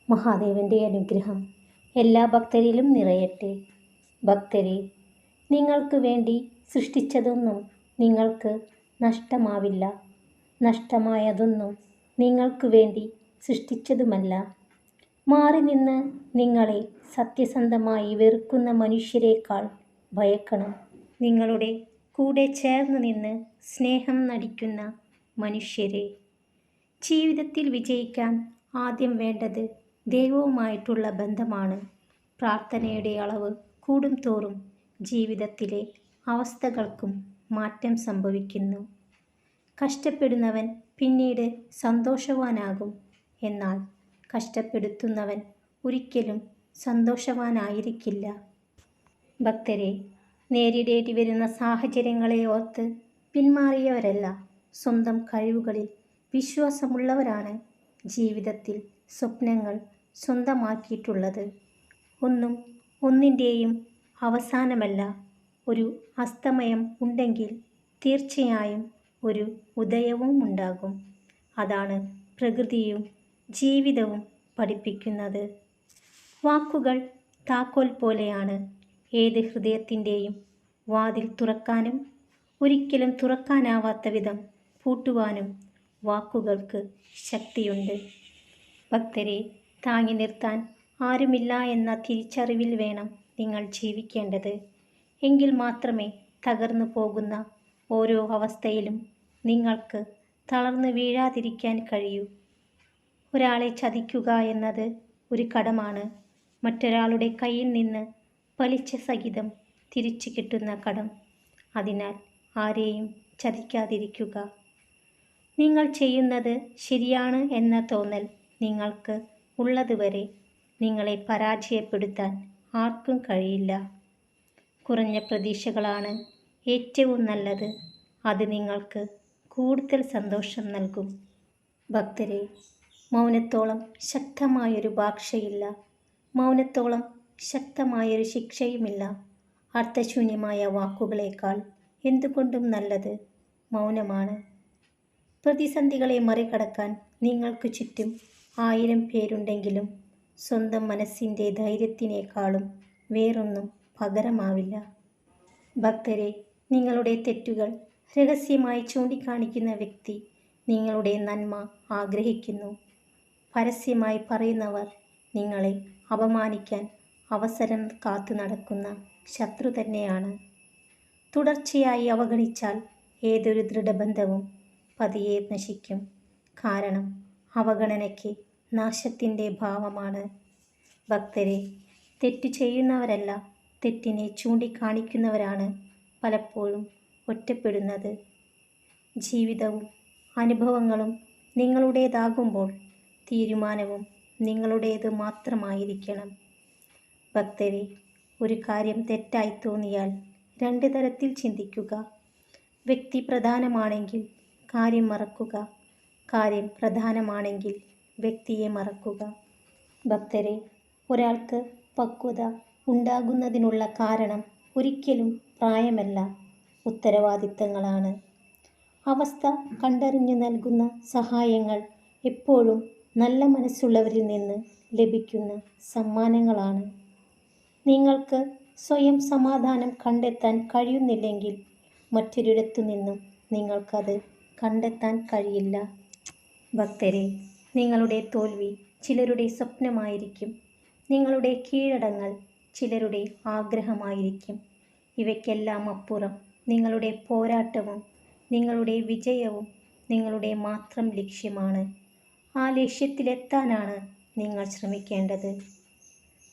മഹാദേവൻ്റെ അനുഗ്രഹം എല്ലാ ഭക്തരിലും നിറയട്ടെ. ഭക്തരെ, നിങ്ങൾക്ക് വേണ്ടി സൃഷ്ടിച്ചതൊന്നും നിങ്ങൾക്ക് നഷ്ടമാവില്ല. നഷ്ടമായതൊന്നും നിങ്ങൾക്ക് വേണ്ടി സൃഷ്ടിച്ചതുമല്ല. മാറി നിന്ന് നിങ്ങളെ സത്യസന്ധമായി വെറുക്കുന്ന മനുഷ്യരെക്കാൾ ഭയക്കണം. നിങ്ങളുടെ കൂടെ ചേർന്ന് നിന്ന് സ്നേഹം നടിക്കുന്ന മനുഷ്യരെ. ജീവിതത്തിൽ വിജയിക്കാൻ ആദ്യം വേണ്ടത് ദൈവവുമായിട്ടുള്ള ബന്ധമാണ്. പ്രാർത്ഥനയുടെ അളവ് കൂടും തോറും ജീവിതത്തിലെ അവസ്ഥകൾക്കും മാറ്റം സംഭവിക്കുന്നു. കഷ്ടപ്പെടുന്നവൻ പിന്നീട് സന്തോഷവാനാകും. എന്നാൽ കഷ്ടപ്പെടുത്തുന്നവൻ ഒരിക്കലും സന്തോഷവാനായിരിക്കില്ല. ഭക്തരെ, നേരിടേണ്ടി വരുന്ന സാഹചര്യങ്ങളെ ഓർത്ത് പിന്മാറിയവരല്ല, സ്വന്തം കഴിവുകളിൽ വിശ്വാസമുള്ളവരാണ് ജീവിതത്തിൽ സ്വപ്നങ്ങൾ സ്വന്തമാക്കിയിട്ടുള്ളത്. ഒന്നും ഒന്നിൻ്റെയും അവസാനമല്ല. ഒരു അസ്തമയം ഉണ്ടെങ്കിൽ തീർച്ചയായും ഒരു ഉദയവും ഉണ്ടാകും. അതാണ് പ്രകൃതിയും ജീവിതവും പഠിപ്പിക്കുന്നത്. വാക്കുകൾ താക്കോൽ പോലെയാണ്. ഏത് ഹൃദയത്തിൻ്റെയും വാതിൽ തുറക്കാനും ഒരിക്കലും തുറക്കാനാവാത്ത വിധം പൂട്ടുവാനും വാക്കുകൾക്ക് ശക്തിയുണ്ട്. ഭക്തരെ, താങ്ങി നിർത്താൻ ആരുമില്ല എന്ന തിരിച്ചറിവിൽ വേണം നിങ്ങൾ ജീവിക്കേണ്ടത്. എങ്കിൽ മാത്രമേ തകർന്നു പോകുന്ന ഓരോ അവസ്ഥയിലും നിങ്ങൾക്ക് തളർന്നു വീഴാതിരിക്കാൻ കഴിയൂ. ഒരാളെ ചതിക്കുക എന്നത് ഒരു കടമാണ്. മറ്റൊരാളുടെ കയ്യിൽ നിന്ന് പലിശ സഹിതം തിരിച്ചു കിട്ടുന്ന കടം. അതിനാൽ ആരെയും ചതിക്കാതിരിക്കുക. നിങ്ങൾ ചെയ്യുന്നത് ശരിയാണ് എന്ന തോന്നൽ നിങ്ങൾക്ക് ഉള്ളതുവരെ നിങ്ങളെ പരാജയപ്പെടുത്താൻ ആർക്കും കഴിയില്ല. കുറഞ്ഞ പ്രതീക്ഷകളാണ് ഏറ്റവും നല്ലത്. അത് നിങ്ങൾക്ക് കൂടുതൽ സന്തോഷം നൽകും. ഭക്തരെ, മൗനത്തോളം ശക്തമായൊരു ഭാഷയില്ല. മൗനത്തോളം ശക്തമായൊരു ശിക്ഷയുമില്ല. അർത്ഥശൂന്യമായ വാക്കുകളേക്കാൾ എന്തുകൊണ്ടും നല്ലത് മൗനമാണ്. പ്രതിസന്ധികളെ മറികടക്കാൻ നിങ്ങൾക്ക് ചുറ്റും 1000 പേരുണ്ടെങ്കിലും സ്വന്തം മനസ്സിൻ്റെ ധൈര്യത്തിനേക്കാളും വേറൊന്നും പകരമാവില്ല. ഭക്തരെ, നിങ്ങളുടെ തെറ്റുകൾ രഹസ്യമായി ചൂണ്ടിക്കാണിക്കുന്ന വ്യക്തി നിങ്ങളുടെ നന്മ ആഗ്രഹിക്കുന്നു. പരസ്യമായി പറയുന്നവർ നിങ്ങളെ അപമാനിക്കാൻ അവസരം കാത്തു നടക്കുന്ന ശത്രു തന്നെയാണ്. തുടർച്ചയായി അവഗണിച്ചാൽ ഏതൊരു ദൃഢബന്ധവും പതിയെ നശിക്കും. കാരണം അവഗണനയ്ക്ക് നാശത്തിൻ്റെ ഭാവമാണ്. ഭക്തരെ, തെറ്റു ചെയ്യുന്നവരല്ല, തെറ്റിനെ ചൂണ്ടിക്കാണിക്കുന്നവരാണ് പലപ്പോഴും ഒറ്റപ്പെടുന്നത്. ജീവിതവും അനുഭവങ്ങളും നിങ്ങളുടേതാകുമ്പോൾ തീരുമാനവും നിങ്ങളുടേത് മാത്രമായിരിക്കണം. ഭക്തരെ, ഒരു കാര്യം തെറ്റായി തോന്നിയാൽ 2 തരത്തിൽ ചിന്തിക്കുക. വ്യക്തി പ്രധാനമാണെങ്കിൽ കാര്യം മറക്കുക. കാര്യം പ്രധാനമാണെങ്കിൽ വ്യക്തിയെ മറക്കുക. ഭക്തരെ, ഒരാൾക്ക് പക്വത ഉണ്ടാകുന്നതിനുള്ള കാരണം ഒരിക്കലും പ്രായമല്ല, ഉത്തരവാദിത്തങ്ങളാണ്. അവസ്ഥ കണ്ടറിഞ്ഞു നൽകുന്ന സഹായങ്ങൾ എപ്പോഴും നല്ല മനസ്സുള്ളവരിൽ നിന്ന് ലഭിക്കുന്ന സമ്മാനങ്ങളാണ്. നിങ്ങൾക്ക് സ്വയം സമാധാനം കണ്ടെത്താൻ കഴിയുന്നില്ലെങ്കിൽ മറ്റൊരിടത്തു നിന്നും നിങ്ങൾക്കത് കണ്ടെത്താൻ കഴിയില്ല. ഭക്തരെ, നിങ്ങളുടെ തോൽവി ചിലരുടെ സ്വപ്നമായിരിക്കും. നിങ്ങളുടെ കീഴടങ്ങൽ ചിലരുടെ ആഗ്രഹമായിരിക്കും. ഇവയ്ക്കെല്ലാം അപ്പുറം നിങ്ങളുടെ പോരാട്ടവും നിങ്ങളുടെ വിജയവും നിങ്ങളുടെ മാത്രം ലക്ഷ്യമാണ്. ആ ലക്ഷ്യത്തിലെത്താനാണ് നിങ്ങൾ ശ്രമിക്കേണ്ടത്.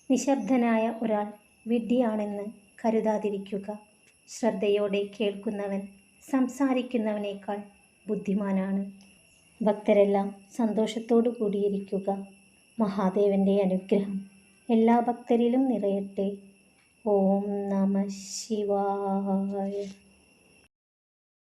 നിശബ്ദനായ ഒരാൾ വിഡ്ഢിയാണെന്ന് കരുതാതിരിക്കുക. ശ്രദ്ധയോടെ കേൾക്കുന്നവൻ സംസാരിക്കുന്നവനേക്കാൾ ബുദ്ധിമാനാണ്. ഭക്തരെല്ലാം സന്തോഷത്തോടു കൂടിയിരിക്കുക. മഹാദേവൻ്റെ അനുഗ്രഹം എല്ലാ ഭക്തരിലും നിറയട്ടെ. ഓം നമഃ ശിവായ.